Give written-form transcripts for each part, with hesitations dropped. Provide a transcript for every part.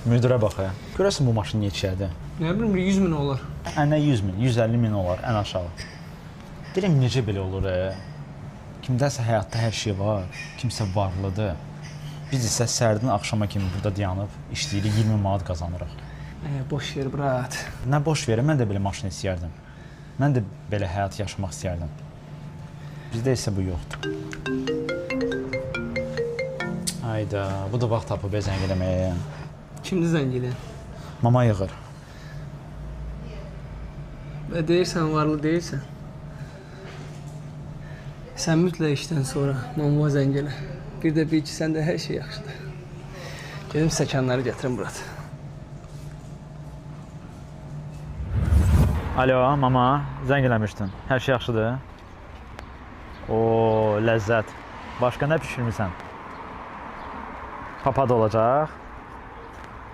Müdirə bax ya. Görəsən bu maşın neçədir? Nə bilim, 100 min olar. Ənə 100 min, 150 min olar ən aşağı. Deyirəm, necə belə olur? Kimdəsə həyatda hər şey var, kimsə varlıdır. Biz isə səhərdən axşama kimi burada dayanıb işləyirik, 20 manat qazanırıq. Boş ver, brat. Nə boş verir, mən də belə maşın istəyərdim. Mən də belə həyat yaşamaq istəyərdim. Bizdə isə bu yoxdur. Hayda, bu da vaxt tapıb zəng eləməyə. Kimdir zəng edən? Mama yığır. Və deyirsən, varlı deyirsən. Sən mütləq işdən sonra mamama zəng elə. Bir də bil ki, səndə hər şey yaxşıdır. Gedim stəkanları gətirim, brat. Alo, mama, zəng eləmişdin. Hər şey yaxşıdır? Oo, ləzzət. Başqa nə pişirmirsən? Papad olacaq.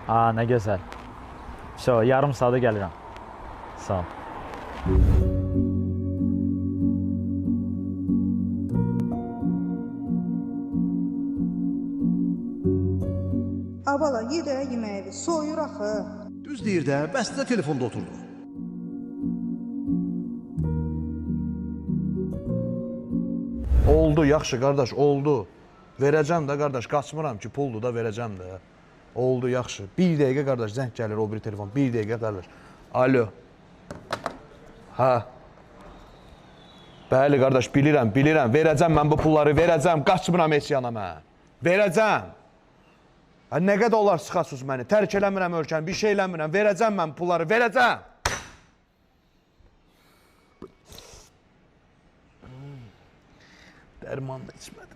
Aa, nə gözəl. Yarım saata gəlirəm. Sağ ol. Abala, yedə yeməyi, soyur axı. Düz deyir də, bəs də telefonda oturdu. Oldu, yaxşı qardaş, oldu. Verəcəm də qardaş, qaçmıram ki, puldur da verəcəm də. Oldu, yaxşı. Bir dəqiqə qardaş, zəng gəlir o biri telefon. Bir dəqiqə qardaş. Alo. Hə. Bəli qardaş, bilirəm. Verəcəm mən bu pulları, verəcəm. Qaçmıram heç yana mən. Verəcəm. Nə qədər olar sıxasız məni? Tərk eləmirəm ölkəni, bir şey eləmirəm. Verəcəm mən pulları, verəcəm. Dərman da içmədim.